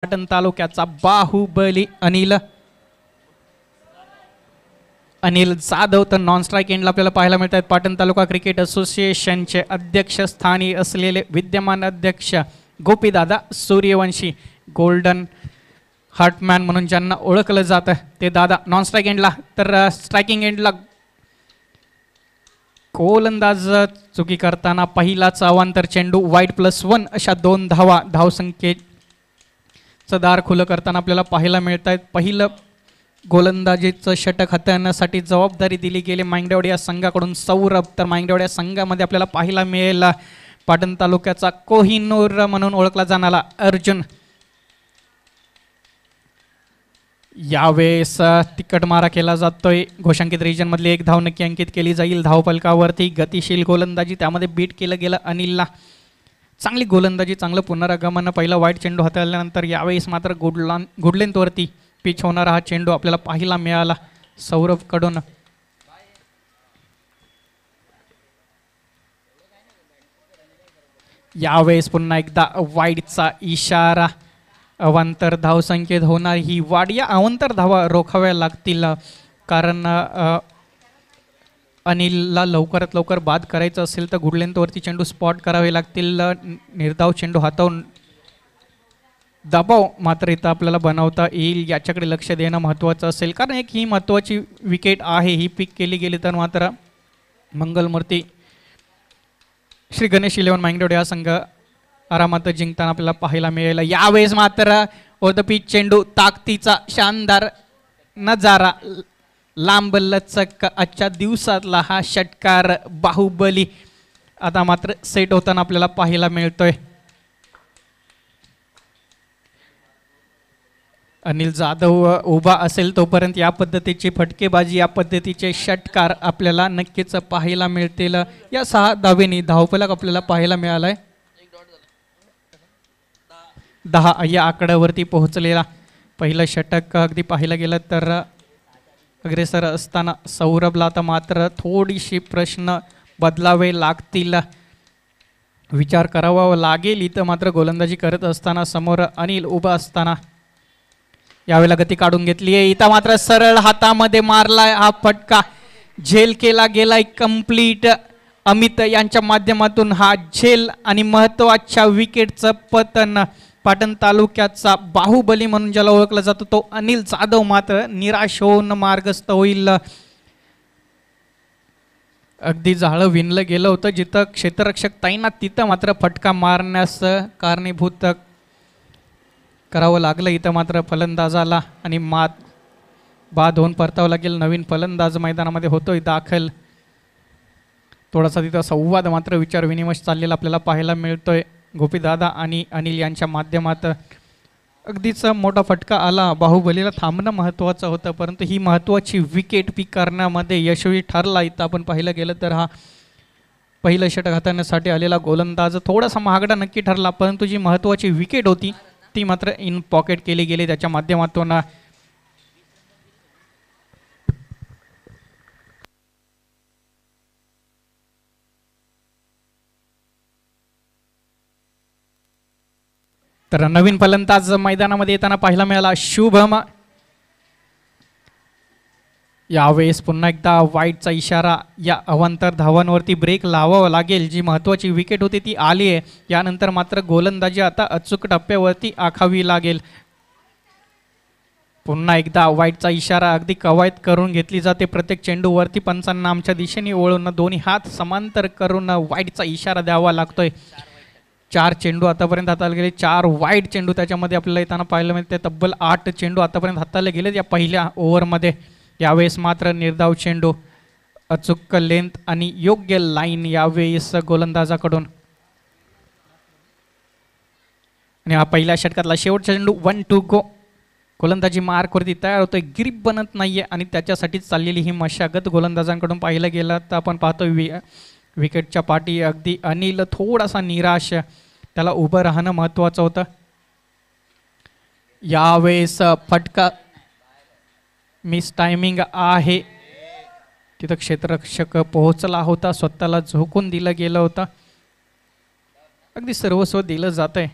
पाटण तालुक्याचा बाहुबली अनिल जाधव तर non strike एंडला आपल्याला पाहायला मिळत आहेत. पाटण तालुका क्रिकेट असोसिएशनचे अध्यक्षस्थानी असलेले विद्यमान अध्यक्ष गोपीदादा सूर्यवंशी, गोल्डन हार्टमॅन म्हणून ज्यांना ओळखलं जातं ते दादा नॉन स्ट्राईक एंडला. तर स्ट्रायकिंग एंडला गोलंदाज चुकी करताना पहिलाच अवांतर चेंडू वाईड +1 अशा 2 धावा धावसंख्येचं दार खुलं करताना आपल्याला पाहायला मिळत आहेत. पहिलं गोलंदाजीचं षटक हाताळण्यासाठी जबाबदारी दिली गेली मांगडेवाडी या संघाकडून सौरभ. तर मांगडेवाडी या संघामध्ये आपल्याला पाहायला मिळेल पाटण तालुक्याचा कोहिनूर म्हणून ओळखला जाणारा अर्जुन. यावेळेस तिकट मारा केला जातोय. घोषांकित रिजन मधली 1 धाव नक्की अंकित केली जाईल. धावफलकावरती गतिशील गोलंदाजी त्यामध्ये बीट केलं गेलं अनिलला. चांगली गोलंदाजी, चांगलं पुनरागमन. पहिला वाईट चेंडू हाताळल्यानंतर यावेळेस मात्र गुड लेंथवरती पिच होणारा हा चेंडू आपल्याला पाहायला मिळाला सौरभ कडून. यावेळेस पुन्हा एकदा वाईडचा इशारा. अवांतर धावसंख्येत होणार ही वाढ. या अवांतर धावा रोखाव्या लागतील कारण अनिलला लवकरात लवकर बाद करायचं असेल तर गुड लेंथवरती चेंडू स्पॉट करावे लागतील. निर्धाव चेंडू हातावून दबाव मात्र इथं आपल्याला बनवता येईल, याच्याकडे लक्ष देणं महत्त्वाचं असेल कारण एक ही महत्त्वाची विकेट आहे. ही पिक केली गेली तर मात्र मंगलमूर्ती श्री गणेश 11 मांगडेवाडी हा संघ आरामात जिंकताना आपल्याला पाहायला मिळेल. यावेळेस मात्र ओदपीच चेंडू, ताकदीचा शानदार नजारा, लांब लचक आजच्या दिवसातला हा षटकार बाहुबली आता मात्र सेट होताना आपल्याला पाहायला मिळतोय. अनिल जाधव उभा असेल तोपर्यंत या पद्धतीची फटकेबाजी, या पद्धतीचे षटकार आपल्याला नक्कीच पाहायला मिळतील. या 6 धावेनी धावफलक आपल्याला पाहायला मिळालाय 10 या आकड्यावरती पोहोचलेला पहिलं षटक. अगदी पाहायला गेलं तर अग्रेसर असताना सौरभला आता मात्र थोडीशी प्रश्न बदलावे लागतील, विचार करावा लागेल. इथं मात्र गोलंदाजी करत असताना समोर अनिल उभा असताना यावेळेला गती काढून घेतली आहे. इथं मात्र सरळ हातामध्ये मारलाय हा फटका, झेल केला गेलाय कंप्लीट. अमित यांच्या माध्यमातून हा झेल आणि महत्त्वाच्या विकेटचं पतन. पाटण तालुक्याचा बाहुबली म्हणून ज्याला ओळखला जातो तो अनिल जाधव मात्र निराश होऊन मार्गस्थ होईल. अगदी जाळं विणलं गेलं होतं जिथं क्षेत्ररक्षक तैनात, तिथं मात्र फटका मारण्यास कारणीभूत करावं लागलं. इथं मात्र फलंदाजाला आणि बाद होऊन परतावं लागेल. नवीन फलंदाज मैदानामध्ये होतोय दाखल. थोडासा तिथं संवाद मात्र विचार विनिमय चाललेला आपल्याला पाहायला मिळतोय गोपीदादा आणि अनिल यांच्या माध्यमात. अगदीच मोठा फटका आला, बाहुबलीला थांबणं महत्त्वाचं होतं परंतु ही महत्त्वाची विकेट पिक करण्यामध्ये यशस्वी ठरला. इथं आपण पाहिलं गेलं तर हा पहिलं षटक हाताळण्यासाठी आलेला गोलंदाज थोडासा महागडा नक्की ठरला परंतु जी महत्त्वाची विकेट होती ती मात्र इन पॉकेट केली गेली त्याच्या माध्यमातून. तर नवीन फलंदाज मैदानामध्ये येताना पाहायला मिळाला शुभम. यावेळेस पुन्हा एकदा वाईडचा इशारा. या अवांतर धावांवरती ब्रेक लावावा लागेल. जी महत्त्वाची विकेट होती ती आली आहे. यानंतर मात्र गोलंदाजी आता अचूक टप्प्यावरती आखावी लागेल. पुन्हा एकदा वाईडचा इशारा. अगदी कवायत करून घेतली जाते प्रत्येक चेंडूवरती. पंचांना आमच्या दिशेने वळून दोन्ही हात समांतर करून वाईडचा इशारा द्यावा लागतोय. 4 चेंडू आतापर्यंत हाताळले गेले, 4 वाईड चेंडू त्याच्यामध्ये आपल्याला येताना पाहायला मिळते. तब्बल 8 चेंडू आतापर्यंत हाताळले गेले या पहिल्या ओव्हरमध्ये. यावेळेस मात्र निर्धाव चेंडू, अचूक लेंथ आणि योग्य लाईन यावेळेस गोलंदाजाकडून. आणि हा पहिल्या षटकातला शेवटचा चेंडू 1 to go. गोलंदाजी मार्कवरती तयार होतोय, ग्रीप बनत नाहीये आणि त्याच्यासाठीच चाललेली ही मशागत गोलंदाजांकडून पाहिलं गेलं तर आपण पाहतोय विकेटच्या पाठी अगदी अनिल थोडासा निराश, त्याला उभं राहणं महत्त्वाचं होतं. यावेळेस फटका मिस टायमिंग आहे. तिथं क्षेत्ररक्षक पोहोचला होता, स्वतःला झोकून दिलं गेलं होतं. अगदी सर्वस्व दिलं जातंय.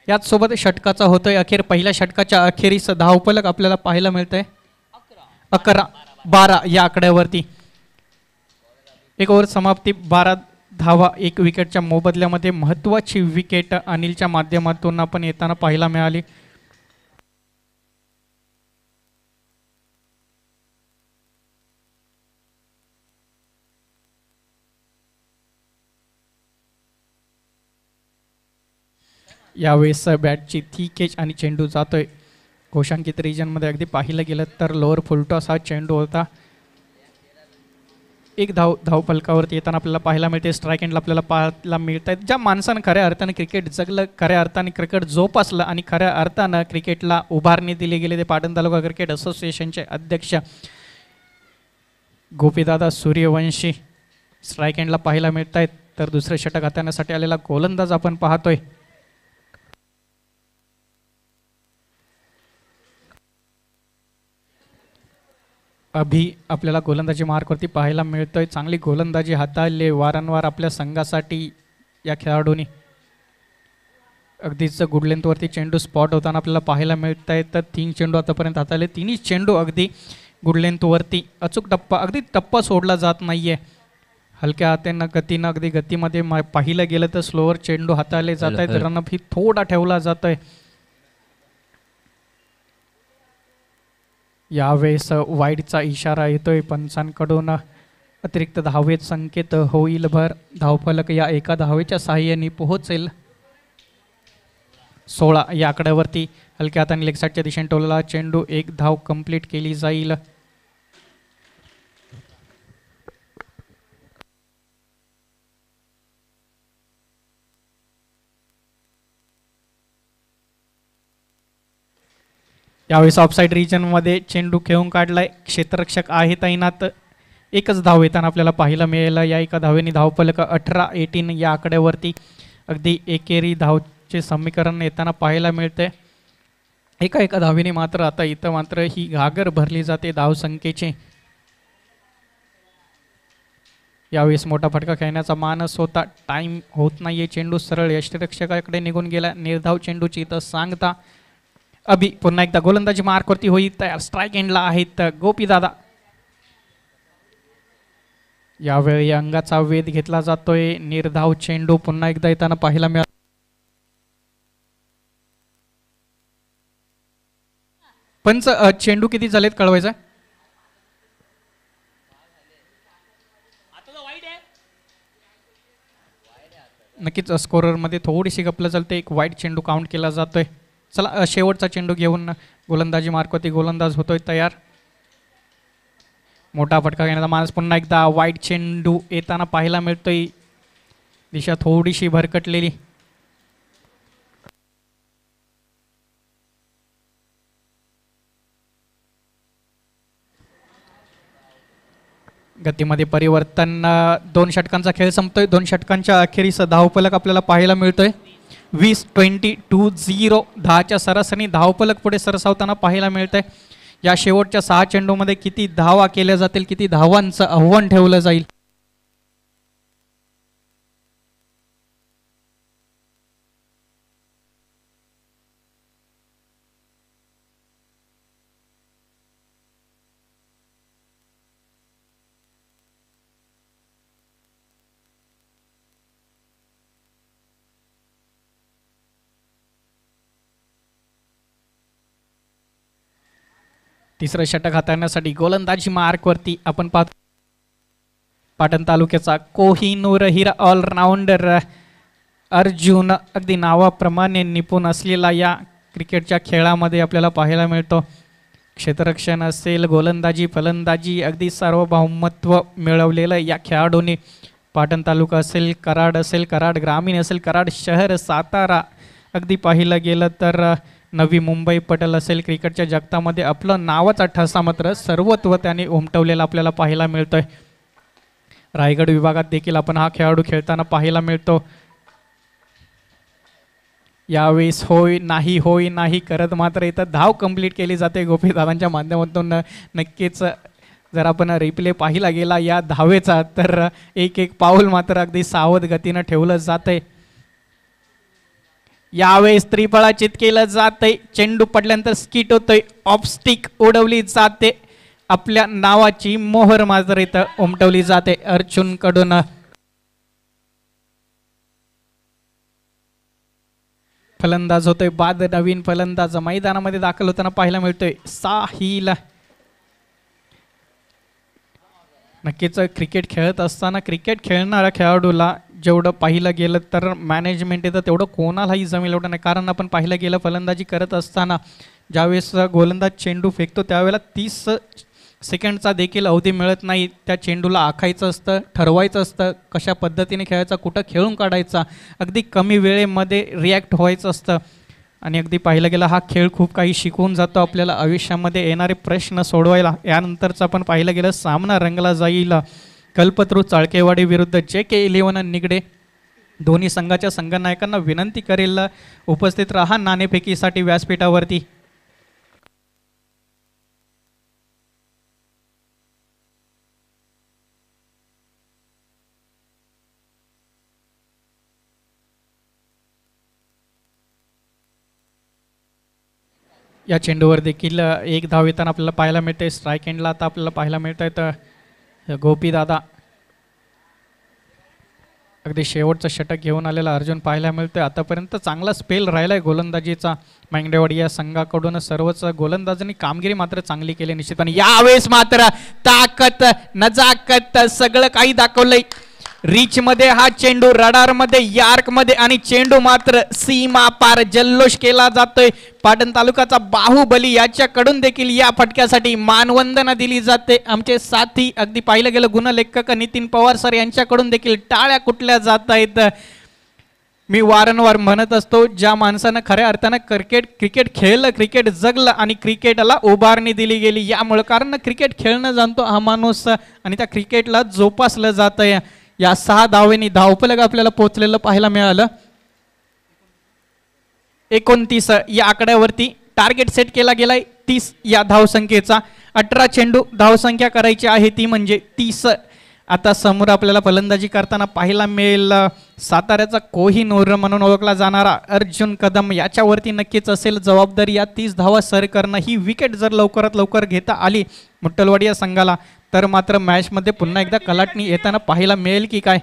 याच सोबत षटकाचा होतोय अखेर. पहिल्या षटकाच्या अखेरीस धावफलक आपल्याला पाहायला मिळतंय 11-12 या आकड्यावरती. एक ओव्हर समाप्ती 12 धावा 1 विकेटच्या मोबदल्यामध्ये महत्त्वाची विकेट अनिलच्या माध्यमातून आपण येताना पाहायला मिळाली. यावेळेस बॅटची थिक एज आणि चेंडू जातोय घोषांकित रिजनमध्ये. अगदी पाहिलं गेलं तर लोअर फुलटॉस हा चेंडू होता. एक धावफलकावरती येताना आपल्याला पाहायला मिळते. स्ट्राईक एंडला आपल्याला पाहायला मिळत आहेत ज्या माणसानं खऱ्या अर्थानं क्रिकेट जगलं, खऱ्या अर्थाने क्रिकेट जोपासलं आणि खऱ्या अर्थानं क्रिकेटला उभारणी दिली गेली ते पाटण तालुका क्रिकेट असोसिएशनचे अध्यक्ष गोपीदादा सूर्यवंशी स्ट्राईक एंडला पाहायला मिळत आहेत. तर दुसरे षटक हाताळण्यासाठी आलेला गोलंदाज आपण पाहतोय अभि. आपल्याला गोलंदाजी मार्कवरती पाहायला मिळतोय. चांगली गोलंदाजी हाताळली वारंवार आपल्या संघासाठी या खेळाडूंनी. अगदीच गुड लेंथवरती चेंडू स्पॉट होताना आपल्याला पाहायला मिळत आहे. तर 3 चेंडू आतापर्यंत हाताळले. 3ही चेंडू अगदी गुड लेंथवरती अचूक टप्पा, अगदी टप्पा सोडला जात नाही आहे. हलक्या हातानं गतीनं अगदी गतीमध्ये पाहिलं गेलं तर स्लोअर चेंडू हाताळले जात आहेत. रनअप ही थोडा ठेवला जात आहे. यावेळेस वाईडचा इशारा येतोय पंचांकडून. अतिरिक्त धावेत संकेत होईल भर. धावफलक या एका धावेच्या साहाय्याने पोहोचेल 16 या आकड्यावरती. हलक्या हाताने लेग साईडच्या दिशेने टोलला चेंडू 1 धाव कंप्लीट केली जाईल. यावेळेस ऑफसाईड रिजनमध्ये चेंडू खेळून काढलाय. क्षेत्ररक्षक आहे तैनात. एकच धाव येताना आपल्याला पाहायला मिळेल. या एका धावेने धावफलक 18-18 या आकड्यावरती. अगदी एकेरी धावचे समीकरण येताना पाहायला मिळते. एका धावेने मात्र आता इथं मात्र ही घागर भरली जाते धावसंख्येची. यावेळेस मोठा फटका खेळण्याचा मानस होता. टाइम होत नाहीये. चेंडू सरळ यष्टिरक्षकाकडे निघून गेला. निर्धाव चेंडूची इथं सांगता. अभि पुन्हा एकदा गोलंदाजी मार्कवरती होईल तयार. स्ट्राईक एंडला आहेत गोपीदादा. यावेळी अंगाचा वेध घेतला जातोय. निर्धाव चेंडू पुन्हा एकदा येताना पाहायला मिळाला. पंच चेंडू किती झालेत कळवायचं. नक्कीच स्कोररमध्ये थोडीशी गपलं चालते. एक वाईट चेंडू काउंट केला जातोय. चला शेवटचा चेंडू घेऊन गोलंदाजी मार्कवरती गोलंदाज होतोय तयार. मोठा फटका घेण्याचा मानस. पुन्हा एकदा वाईट चेंडू येताना पाहायला मिळतोय. दिशा थोडीशी भरकटलेली. गतीमध्ये परिवर्तन. 2 षटकांचा खेळ संपतोय. 2 षटकांच्या अखेरीस धावफलक आपल्याला पाहायला मिळतोय 20-20 10च्या सरासरी धावफलक पुढे सरसावताना पाहायला मिळतंय. या शेवटच्या 6 चेंडूमध्ये किती धावा केल्या जातील, किती धावांचं आव्हान ठेवलं जाईल. तिसरं षटक हाताळण्यासाठी गोलंदाजी मार्कवरती आपण पाहतो पाटण तालुक्याचा कोहिनूर हिरा ऑलराऊंडर अर्जुन. अगदी नावाप्रमाणे निपुण असलेला या क्रिकेटच्या खेळामध्ये आपल्याला पाहायला मिळतो. क्षेत्ररक्षण असेल, गोलंदाजी, फलंदाजी, अगदी सार्वभौमत्व मिळवलेलं या खेळाडूंनी. पाटण तालुका असेल, कराड ग्रामीण असेल, कराड शहर, सातारा, अगदी पाहिलं गेलं तर नवी मुंबई पटल असेल, क्रिकेटच्या जगतामध्ये आपलं नावाचा ठसा मात्र सर्वत्व त्याने उमटवलेला आपल्याला पाहायला मिळतोय. रायगड विभागात देखील आपण हा खेळाडू खेळताना पाहायला मिळतो. यावेळेस होय नाही करत मात्र इथं धाव कंप्लीट केली जाते गोपीदादांच्या माध्यमातून. नक्कीच जर आपण रिप्ले पाहिला गेला या धावेचा तर एक पाऊल मात्र अगदी सावध गतीनं ठेवलं जातंय. यावेळेस त्रिफळाचित केलं जातंय. चेंडू पडल्यानंतर स्किट होतोय, ऑफ स्टिक उडवली जाते, आपल्या नावाची मोहर मात्र इथं उमटवली जाते अर्जुन कडून. फलंदाज होतोय बाद. नवीन फलंदाज मैदानामध्ये दाखल होताना पाहायला मिळतोय साहिल. नक्कीच क्रिकेट खेळत असताना क्रिकेट खेळणाऱ्या खेळाडूला जेवढं पाहिलं गेलं तर मॅनेजमेंट येतं तेवढं कोणालाही जमेल एवढं नाही. कारण आपण पाहिलं गेलं फलंदाजी करत असताना ज्यावेळेस गोलंदाज चेंडू फेकतो त्यावेळेला 30 सेकंडचा देखील अवधी मिळत नाही. त्या चेंडूला आखायचं असतं, ठरवायचं असतं कशा पद्धतीने खेळायचा, कुठं खेळून काढायचा, अगदी कमी वेळेमध्ये रिॲक्ट व्हायचं असतं. आणि अगदी पाहिलं गेलं हा खेळ खूप काही शिकवून जातो आपल्याला आयुष्यामध्ये येणारे प्रश्न सोडवायला. यानंतरचं आपण पाहिलं गेलं सामना रंगला जाईल कल्पतरू चाळकेवाडी विरुद्ध JK11 निगडे. दोन्ही संघाच्या संघनायकांना विनंती करेल उपस्थित राहा नाणेफेकीसाठी व्यासपीठावरती. या चेंडूवर देखील एक धाव येताना आपल्याला पाहायला मिळते. स्ट्राईक एंडला आता आपल्याला पाहायला मिळत आहेत गोपी दादा. अगदी शेवटचं षटक घेऊन आलेला अर्जुन पाहायला मिळतोय. आतापर्यंत चांगला स्पेल राहिला आहे गोलंदाजीचा मांगडेवाडी या संघाकडून. सर्वच गोलंदाजांनी कामगिरी मात्र चांगली केली निश्चितपणे. यावेळेस मात्र ताकद नजाकत सगळं काही दाखवलंय. रीच मध्ये हा चेंडू, रडार मध्ये, यार्क मध्ये आणि चेंडू मात्र सीमा पार जल्लोष केला जातोय. पाटण तालुक्याचा बाहुबली याच्याकडून देखील या फटक्यासाठी मानवंदना दिली जाते. आमचे साथी अगदी पाहिलं गेलं गुणलेखक नितीन पवार सर यांच्याकडून देखील टाळ्या कुठल्या जात आहेत. मी वारंवार म्हणत असतो ज्या माणसानं खऱ्या अर्थानं क्रिकेट खेळलं, क्रिकेट जगलं आणि क्रिकेटला उभारणी दिली गेली यामुळे. कारण क्रिकेट खेळणं जाणतो हा माणूस आणि त्या क्रिकेटला जोपासलं जातंय. या 6 धावेनी धावफलक आपल्याला पोहोचलेलं पाहायला मिळालं. 29 या आकड्यावरती टार्गेट सेट केला गेलाय 30 या धावसंख्येचा. 18 चेंडू धावसंख्या करायची आहे ती म्हणजे 30. आता समोर आपल्याला फलंदाजी करताना पाहायला मिळेल साताऱ्याचा कोहिनूर म्हणून ओळखला जाणारा अर्जुन कदम. याच्यावरती नक्कीच असेल जबाबदारी या 30 धावा सर करणं. ही विकेट जर लवकरात लवकर घेता आली मुट्टलवाडी या संघाला तर मात्र मॅचमध्ये पुन्हा एकदा कलाटणी येताना पाहायला मिळेल की काय.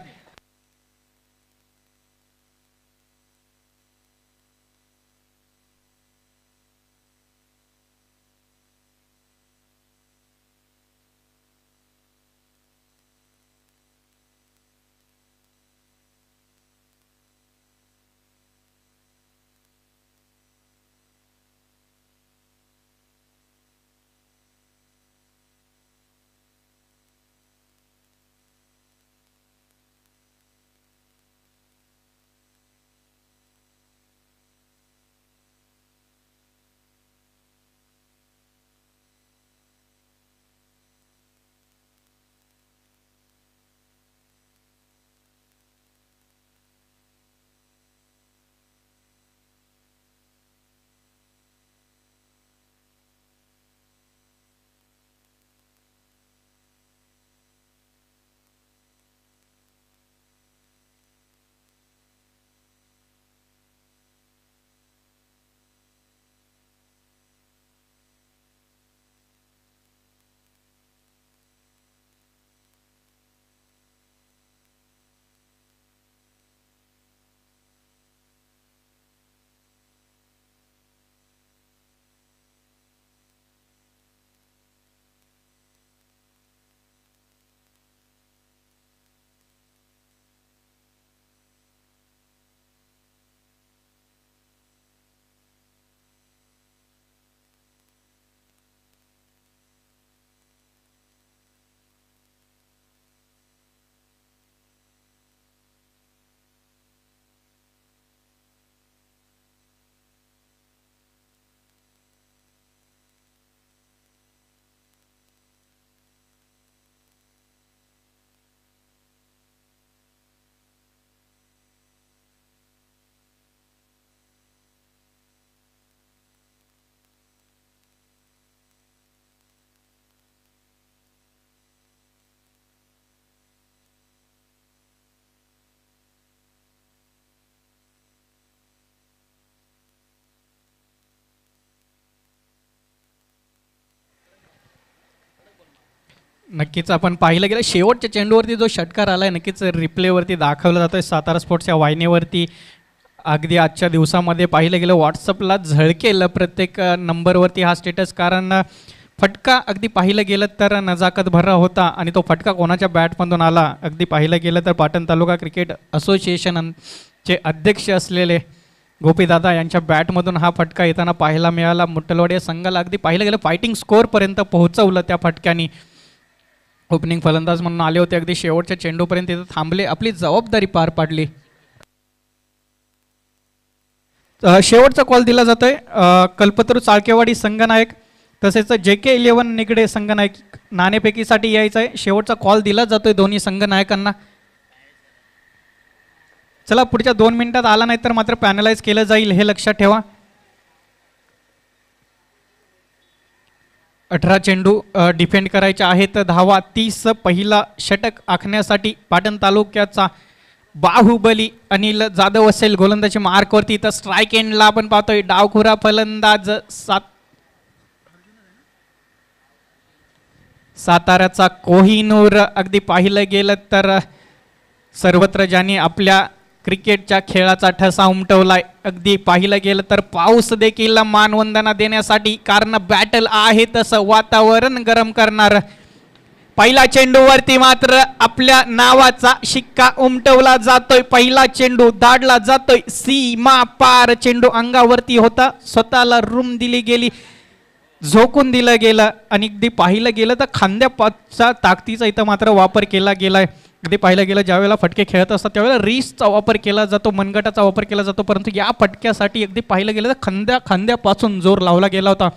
नक्कीच आपण पाहिलं गेलं शेवटच्या चेंडूवरती जो षटकार आलाय नक्कीच रिप्लेवरती दाखवला जातोय सातारा स्पोर्ट्सच्या वाहिनीवरती. अगदी आजच्या दिवसामध्ये पाहिलं गेलं व्हॉट्सअपला झळकेल प्रत्येक नंबरवरती हा स्टेटस, कारण फटका अगदी पाहिलं गेलं तर नजाकत भरा होता आणि तो फटका कोणाच्या बॅटमधून आला. अगदी पाहिलं गेलं तर पाटण तालुका क्रिकेट असोसिएशनचे अध्यक्ष असलेले गोपीदादा यांच्या बॅटमधून हा फटका येताना पाहायला मिळाला. मुट्टलवाडी या संघाला अगदी पाहिलं गेलं फायटिंग स्कोअरपर्यंत पोहोचवलं त्या फटक्याने. ओपनिंग फलंदाज म्हणून आले होते, अगदी शेवटच्या चेंडूपर्यंत तिथं थांबले, आपली जबाबदारी पार पाडली. शेवटचा कॉल दिला जातोय कल्पतरू चाळकेवाडी संघनायक तसेच JK11 निगडे संघनायक नाणेफेकीसाठी यायचं आहे. शेवटचा कॉल दिला जातोय दोन्ही संघनायकांना. चला पुढच्या 2 मिनिटात आला नाही तर मात्र पॅनलाइज केलं जाईल, हे लक्षात ठेवा. 18 चेंडू डिफेंड करायचे आहेत. धावा 30. पहिला षटक आखण्यासाठी पाटण तालुक्याचा बाहुबली अनिल जाधव असेल गोलंदाजी मार्कवरती. तर स्ट्राईक एंडला आपण पाहतोय डावखुरा फलंदाज साताऱ्याचा कोहिनूर. अगदी पाहिलं गेलं तर सर्वत्र ज्यांनी आपल्या क्रिकेटच्या खेळाचा ठसा उमटवलाय, अगदी पाहिलं गेलं तर पाऊस देखील मानवंदना देण्यासाठी, कारण बॅटल आहे तसं वातावरण गरम करणार. पहिला चेंडूवरती मात्र आपल्या नावाचा शिक्का उमटवला जातोय. पहिला चेंडू दाडला जातोय सीमा पार. चेंडू अंगावरती होता, स्वतःला रूम दिली गेली, झोकून दिलं गेलं आणि अगदी पाहिलं गेलं तर खांद्यापाच्या ताकदीचा इथं मात्र वापर केला गेलाय. अगदी पाहिलं गेलं ज्यावेळेला फटके खेळत असतात त्यावेळेला रिस्टचा वापर केला जातो, मनगटाचा वापर केला जातो, परंतु या फटक्यासाठी अगदी पाहिलं गेलं तर खांद्यापासून जोर लावला गेला होता,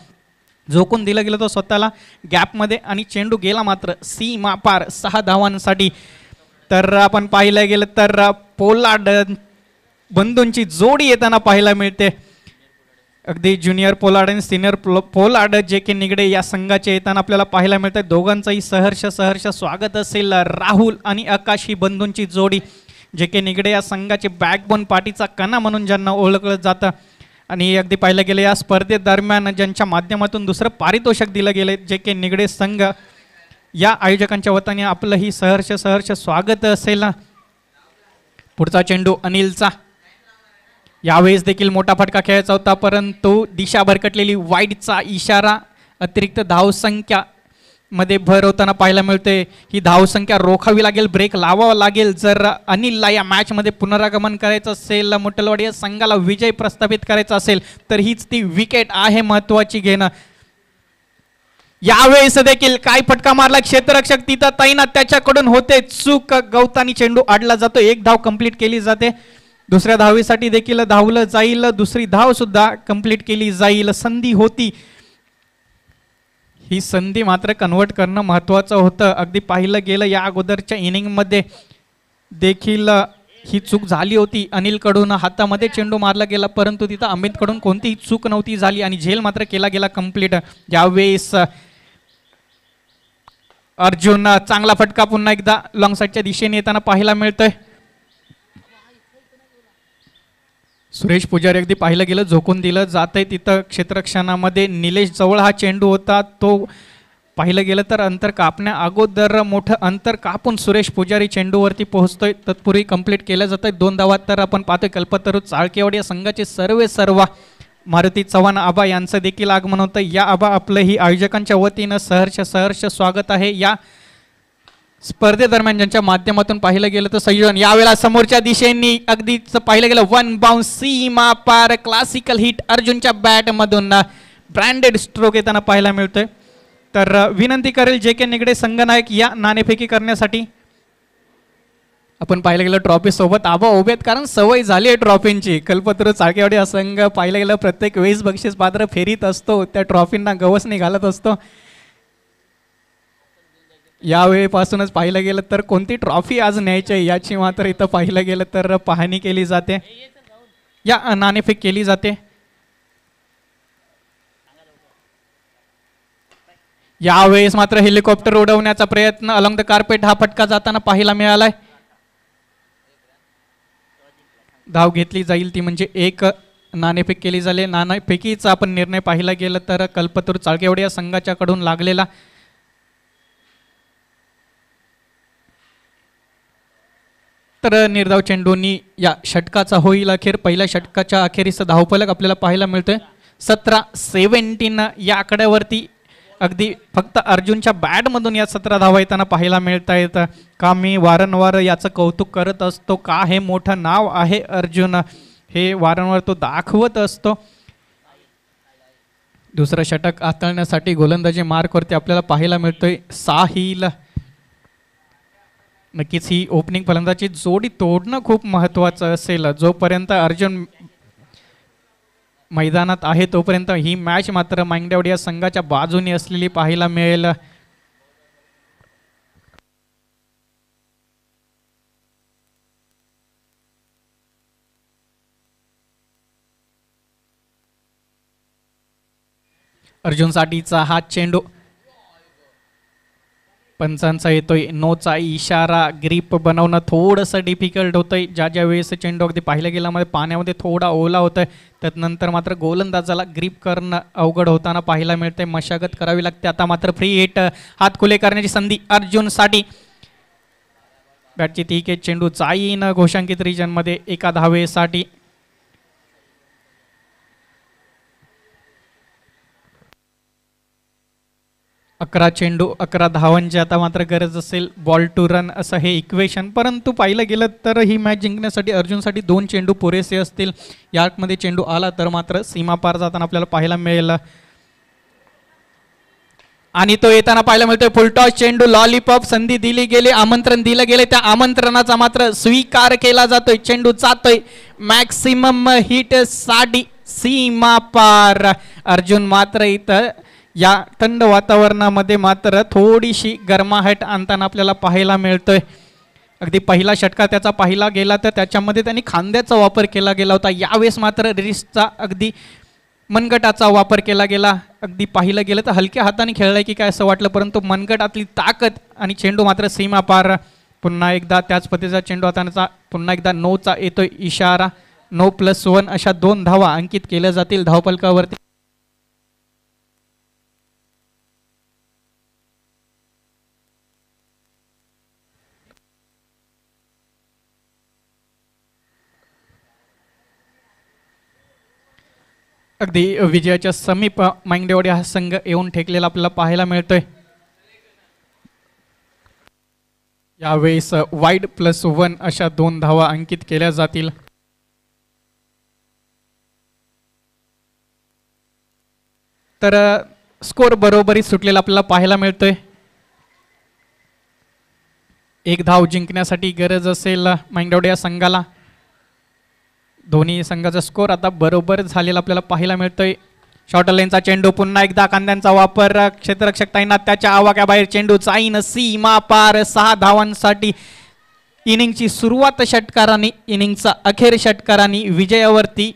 झोकून दिलं गेलं तो स्वतःला गॅपमध्ये आणि चेंडू गेला मात्र सीमा पार 6 धावांसाठी. तर आपण पाहिलं गेलं तर पोलार्ड बंधूंची जोडी येताना पाहायला मिळते. अगदी ज्युनियर पोलार्ड आणि सिनियर पोलार्ड JK निगडे या संघाचे येताना आपल्याला पाहायला मिळतं. दोघांचंही सहर्ष स्वागत असेल. राहुल आणि आकाश ही बंधूंची जोडी JK निगडे या संघाचे बॅकबोन पाठीचा कणा म्हणून ज्यांना ओळखलं जातं आणि अगदी पाहिलं गेलं या स्पर्धेदरम्यान ज्यांच्या माध्यमातून दुसरं पारितोषिक दिलं गेले JK निगडे संघ या आयोजकांच्या वतीने आपलंही सहर्ष स्वागत असेल. पुढचा चेंडू अनिलचा. यावेळेस देखील मोठा फटका खेळायचा होता, परंतु दिशा भरकटलेली वाईडचा इशारा. अतिरिक्त धावसंख्या मध्ये भर होताना पाहायला मिळते. ही धावसंख्या रोखावी लागेल, ब्रेक लावावा लागेल जर अनिलला या मॅचमध्ये पुनरागमन करायचं असेल, मुट्टलवाडी या संघाला विजय प्रस्थापित करायचा असेल तर हीच ती विकेट आहे महत्वाची घेणं. यावेळेस देखील काय फटका मारला क्षेत्ररक्षक तिथं तैनात, त्याच्याकडून होते चूक. गवतानी चेंडू आडला जातो, 1 धाव कंप्लीट केली जाते. दुसऱ्या धावेसाठी देखील धावलं जाईल, दुसरी धाव सुद्धा कंप्लीट केली जाईल. संधी होती, ही संधी मात्र कन्वर्ट करणं महत्वाचं होतं. अगदी पाहिलं गेलं या अगोदरच्या इनिंगमध्ये देखील ही चूक झाली होती. अनिलकडून हातामध्ये चेंडू मारला गेला, परंतु तिथं अमितकडून कोणतीही चूक नव्हती झाली आणि झेल मात्र केला गेला कंप्लीट. यावेळेस अर्जुन चांगला फटका पुन्हा एकदा लॉंग साईडच्या दिशेने येताना पाहायला मिळतोय. सुरेश पुजारी अगदी पाहिलं गेलं झोकून दिलं जातंय तिथं क्षेत्ररक्षणामध्ये. निलेश जवळ हा चेंडू होता, तो पाहिलं गेलं तर अंतर कापण्या अगोदर मोठं अंतर कापून सुरेश पुजारी चेंडूवरती पोहोचतोय. तत्पूर्वी कंप्लीट केलं जातंय 2 धावात. तर आपण पाहतोय कल्पतरू चाळकेवाडी या संघाचे सर्व मारुती चव्हाण आबा यांचं देखील आगमन होतं. या आबा आपलंही आयोजकांच्या वतीनं सहर्ष स्वागत आहे. या स्पर्धेदरम्यान ज्यांच्या माध्यमातून पाहिलं गेलं तर संयोजन. यावेळेला समोरच्या दिशेने अगदीच पाहिलं गेलं 1 बाउन्स सीमा पार. क्लासिकल हिट अर्जुनच्या बॅटमधून ब्रँडेड स्ट्रोक येताना पाहायला मिळतोय. तर विनंती करेल JK निगडे संघनायक या नाणेफेकी करण्यासाठी. आपण पाहिलं गेलं ट्रॉफी सोबत आबा उभेत, कारण सवय झाली आहे ट्रॉफींची. कल्पतरू चाळकेवाडी हा संघ पाहिलं गेलं प्रत्येक वेळेस बक्षीस पात्र फेरीत असतो, त्या ट्रॉफींना गवसणी घालत असतो. यावेळेपासूनच पाहिलं गेलं तर कोणती ट्रॉफी आज न्यायची आहे याची मात्र इथं पाहिलं गेलं तर पाहणी केली जाते, या नाणेफेक केली जाते. यावेळेस मात्र हेलिकॉप्टर उडवण्याचा प्रयत्न अलॉंग द कार्पेट हा फटका जाताना पाहायला मिळालाय. धाव घेतली जाईल ती म्हणजे 1 नाणेफेक केली झाली. नाणेफेकीचा आपण निर्णय पाहिला गेला तर कल्पतरू चाळकेवाडी या संघाच्याकडून लागलेला. तर निर्धाव चेंडूंनी या षटकाचा होईल अखेर. पहिल्या षटकाच्या अखेरीस धावफलक आपल्याला पाहायला मिळतोय 17-17 या आकड्यावरती. अगदी फक्त अर्जुनच्या बॅटमधून या 17 धावा येताना पाहायला मिळत आहेत. का मी वारंवार याचं कौतुक करत असतो, का हे मोठं नाव आहे अर्जुन, हे वारंवार तो दाखवत असतो. दुसरं षटक हाताळण्यासाठी गोलंदाजी मार्कवरती आपल्याला पाहायला मिळतोय साहिल. नक्कीच ही ओपनिंग फलंदाजी जोडी तोडणं खूप महत्त्वाचं असेल. जोपर्यंत अर्जुन मैदानात आहे तोपर्यंत ही मॅच मात्र मांगदेवाडी या संघाच्या बाजूने असलेली पाहायला मिळेल. अर्जुनसाठीचा हा चेंडू पंचांचा येतोय नोचा इशारा. ग्रीप बनवणं थोडंसं डिफिकल्ट होतंय. ज्या ज्या वेळेस चेंडू अगदी पाहिलं गेला मध्ये पाण्यामध्ये थोडा ओला होतोय, त्यानंतर मात्र गोलंदाजाला ग्रीप करणं अवघड होताना पाहायला मिळतंय. मशागत करावी लागते. आता मात्र फ्री हिट, हात खुले करण्याची संधी अर्जुनसाठी. बॅटची ठीक आहे, चेंडू चाईन घोषांकित रिजनमध्ये एका धावेसाठी. अकरा चेंडू 11 धावांची आता मात्र गरज असेल बॉल टू रन असं हे इक्वेशन. परंतु पाहिलं गेलं तर ही मॅच जिंकण्यासाठी अर्जुनसाठी 2 चेंडू पुरेसे असतील. यामध्ये चेंडू आला तर मात्र सीमा पार जाताना आपल्याला पाहायला मिळेल. आणि तो येताना पाहायला मिळतोय फुलटॉस चेंडू. लॉलीपॉप संधी दिली गेली, आमंत्रण दिलं गेले, त्या आमंत्रणाचा मात्र स्वीकार केला जातोय. चेंडू जातोय मॅक्सिमम हिट साठी सीमा पार. अर्जुन मात्र इथं या थंड वातावरणामध्ये मात्र थोडीशी गरमाहट आणताना आपल्याला पाहायला मिळतोय. अगदी पहिला षटका त्याचा पाहिला गेला तर त्याच्यामध्ये त्यांनी खांद्याचा वापर केला गेला होता. यावेळेस मात्र रिस्टचा अगदी मनगटाचा वापर केला गेला. अगदी पाहिलं गेलं तर हलक्या हाताने खेळलाय की काय असं वाटलं, परंतु मनगटातली ताकद आणि चेंडू मात्र सीमा पार. पुन्हा एकदा त्याच पद्धतीचा चेंडू हाताचा पुन्हा एकदा नोचा येतोय इशारा. 9+1 अशा 2 धावा अंकित केल्या जातील धावफलकावरती. अगदी विजयाच्या समीप मांगदेवाडी हा संघ येऊन ठेकलेला आपल्याला पाहायला मिळतोय. यावेळेस वाईड +1 अशा 2 धावा अंकित केल्या जातील. तर स्कोर बरोबरी सुटलेला आपल्याला पाहायला मिळतोय. 1 धाव जिंकण्यासाठी गरज असेल मांगदेवाडी या संघाला. दोन्ही संघाचा स्कोर आता बरोबर झालेला आपल्याला पाहायला मिळतोय. शॉर्ट लाईनचा चेंडू पुन्हा एकदा कांद्यांचा वापर. क्षेत्ररक्षक ताईंना त्याच्या आवाक्याबाहेर चेंडू चाईन सीमा पार. 6 धावांसाठी इनिंगची सुरुवात षटकारांनी, इनिंगचा अखेर षटकारांनी विजयावरती